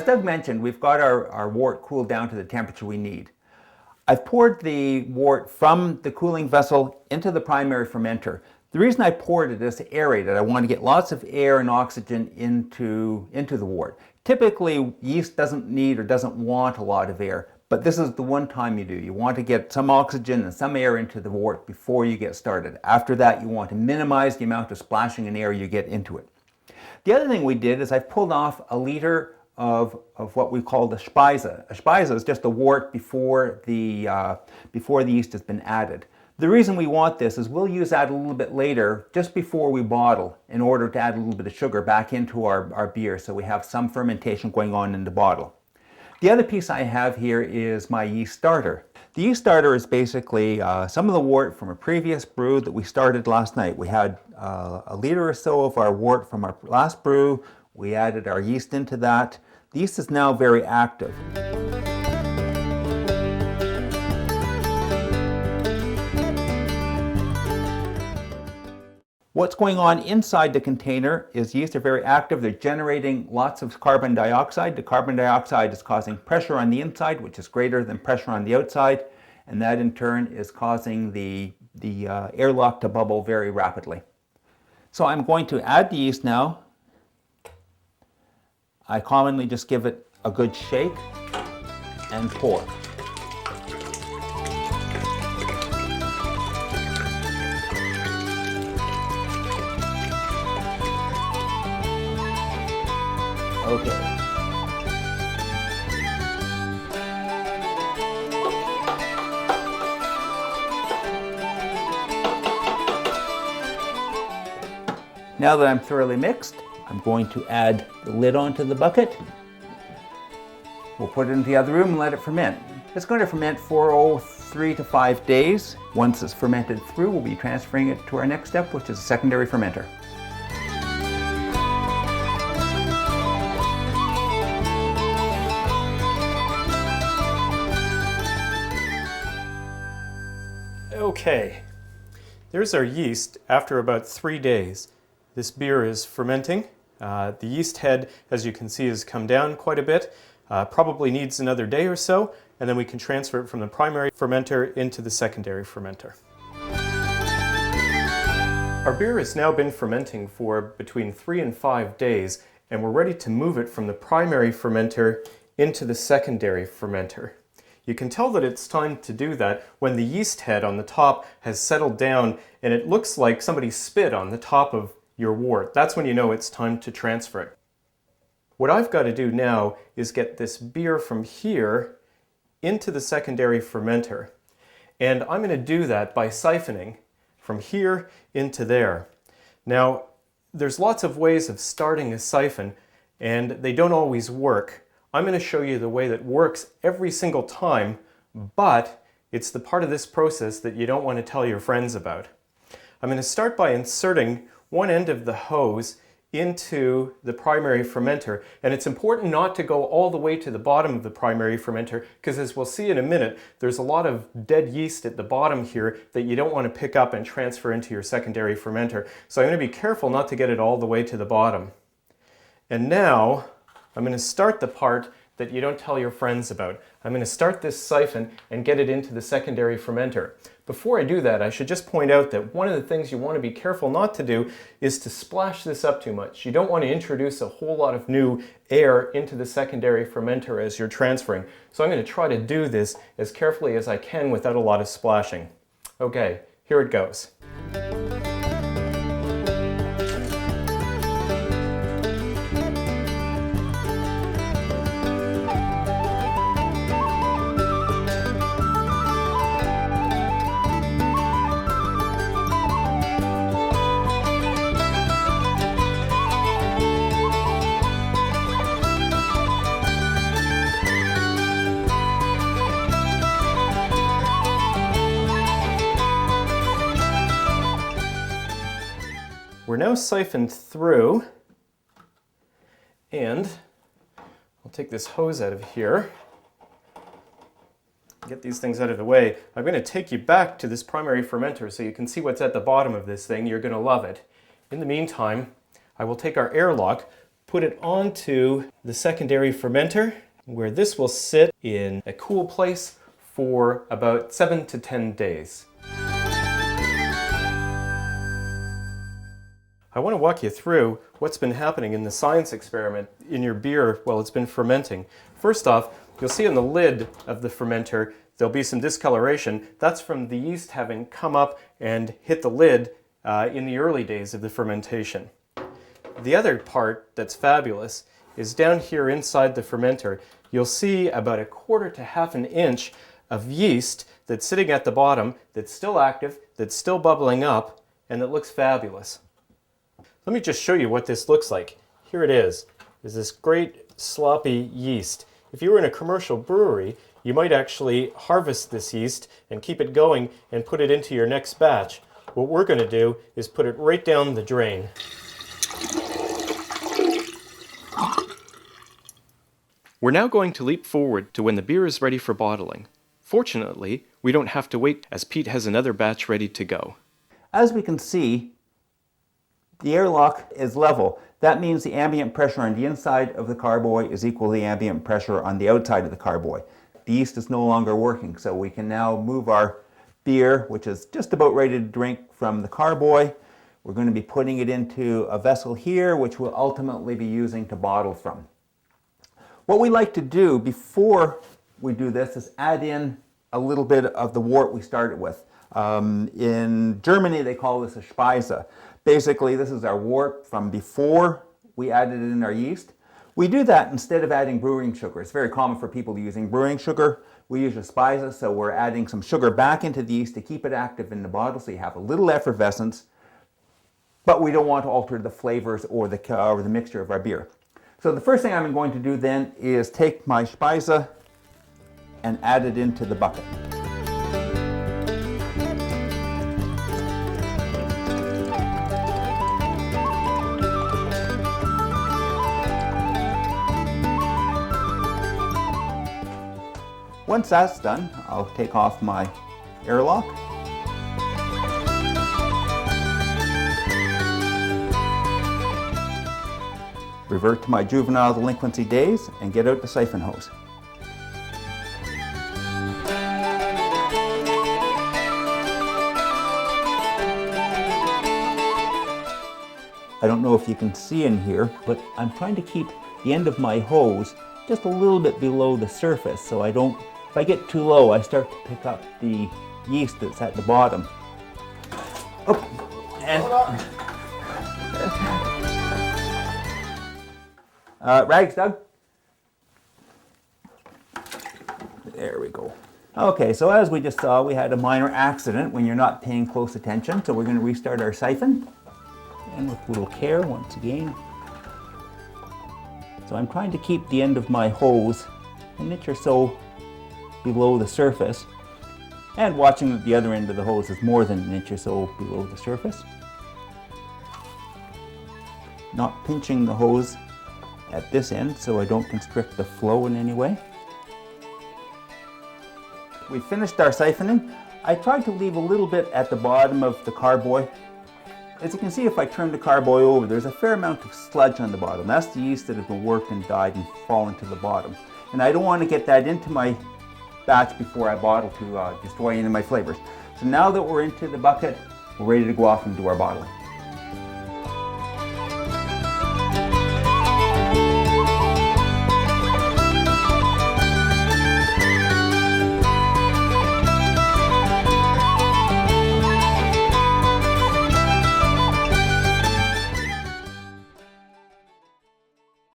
Doug mentioned, we've got our wort cooled down to the temperature we need. I've poured the wort from the cooling vessel into the primary fermenter. The reason I poured it is to aerate it. I want to get lots of air and oxygen into the wort. Typically, yeast doesn't need or doesn't want a lot of air, but this is the one time you do. You want to get some oxygen and some air into the wort before you get started. After that, you want to minimize the amount of splashing and air you get into it. The other thing we did is I pulled off a liter of what we call the Speise. A Speise is just a wort before the yeast has been added. The reason we want this is we'll use that a little bit later, just before we bottle, in order to add a little bit of sugar back into our beer, so we have some fermentation going on in the bottle. The other piece I have here is my yeast starter. The yeast starter is basically some of the wort from a previous brew that we started last night. We had a liter or so of our wort from our last brew. We added our yeast into that. The yeast is now very active. What's going on inside the container is yeast are very active. They're generating lots of carbon dioxide. The carbon dioxide is causing pressure on the inside, which is greater than pressure on the outside, and that in turn is causing the airlock to bubble very rapidly. So I'm going to add the yeast now. I commonly just give it a good shake and pour. Okay. Now that I'm thoroughly mixed, I'm going to add the lid onto the bucket. We'll put it into the other room and let it ferment. It's going to ferment for 3 to 5 days. Once it's fermented through, we'll be transferring it to our next step, which is a secondary fermenter. Okay, there's our yeast after about 3 days. This beer is fermenting. The yeast head, as you can see, has come down quite a bit. Probably needs another day or so, and then we can transfer it from the primary fermenter into the secondary fermenter. Our beer has now been fermenting for between 3 and 5 days, and we're ready to move it from the primary fermenter into the secondary fermenter. You can tell that it's time to do that when the yeast head on the top has settled down and it looks like somebody spit on the top of your wort. That's when you know it's time to transfer it. What I've got to do now is get this beer from here into the secondary fermenter. And I'm going to do that by siphoning from here into there. Now, there's lots of ways of starting a siphon, and they don't always work. I'm going to show you the way that works every single time, but it's the part of this process that you don't want to tell your friends about. I'm going to start by inserting one end of the hose into the primary fermenter, and it's important not to go all the way to the bottom of the primary fermenter, because as we'll see in a minute, there's a lot of dead yeast at the bottom here that you don't want to pick up and transfer into your secondary fermenter. So I'm going to be careful not to get it all the way to the bottom. And now I'm going to start the part that you don't tell your friends about. I'm going to start this siphon and get it into the secondary fermenter. Before I do that, I should just point out that one of the things you want to be careful not to do is to splash this up too much. You don't want to introduce a whole lot of new air into the secondary fermenter as you're transferring. So I'm going to try to do this as carefully as I can without a lot of splashing. Okay, here it goes. We're now siphoned through, and I'll take this hose out of here, get these things out of the way. I'm going to take you back to this primary fermenter so you can see what's at the bottom of this thing. You're going to love it. In the meantime, I will take our airlock, put it onto the secondary fermenter, where this will sit in a cool place for about 7 to 10 days. I want to walk you through what's been happening in the science experiment in your beer while it's been fermenting. First off, you'll see on the lid of the fermenter there'll be some discoloration. That's from the yeast having come up and hit the lid in the early days of the fermentation. The other part that's fabulous is down here inside the fermenter. You'll see about 1/4 to 1/2 inch of yeast that's sitting at the bottom, that's still active, that's still bubbling up, and that looks fabulous. Let me just show you what this looks like. Here it is. There's this great sloppy yeast. If you were in a commercial brewery, you might actually harvest this yeast and keep it going and put it into your next batch. What we're going to do is put it right down the drain. We're now going to leap forward to when the beer is ready for bottling. Fortunately, we don't have to wait, as Pete has another batch ready to go. As we can see, the airlock is level. That means the ambient pressure on the inside of the carboy is equal to the ambient pressure on the outside of the carboy. The yeast is no longer working, so we can now move our beer, which is just about ready to drink, from the carboy. We're going to be putting it into a vessel here, which we'll ultimately be using to bottle from. What we like to do before we do this is add in a little bit of the wort we started with. In Germany, they call this a Speise. Basically, this is our wort from before we added in our yeast. We do that instead of adding brewing sugar. It's very common for people using brewing sugar. We use a Speise, so we're adding some sugar back into the yeast to keep it active in the bottle, so you have a little effervescence, but we don't want to alter the flavors or the mixture of our beer. So the first thing I'm going to do then is take my Speise and add it into the bucket. Once that's done, I'll take off my airlock. Revert to my juvenile delinquency days and get out the siphon hose. I don't know if you can see in here, but I'm trying to keep the end of my hose just a little bit below the surface, so I don't, if I get too low, I start to pick up the yeast that's at the bottom. Oh, and rags, Doug? There we go. Okay, so as we just saw, we had a minor accident when you're not paying close attention, so we're going to restart our siphon. And with little care, once again. So I'm trying to keep the end of my hose an inch or so below the surface, and watching that the other end of the hose is more than an inch or so below the surface. Not pinching the hose at this end so I don't constrict the flow in any way. We finished our siphoning. I tried to leave a little bit at the bottom of the carboy. As you can see, if I turn the carboy over, there's a fair amount of sludge on the bottom. That's the yeast that has been worked and died and fallen to the bottom. And I don't want to get that into my batch before I bottle to destroy any of my flavors. So now that we're into the bucket, we're ready to go off and do our bottling.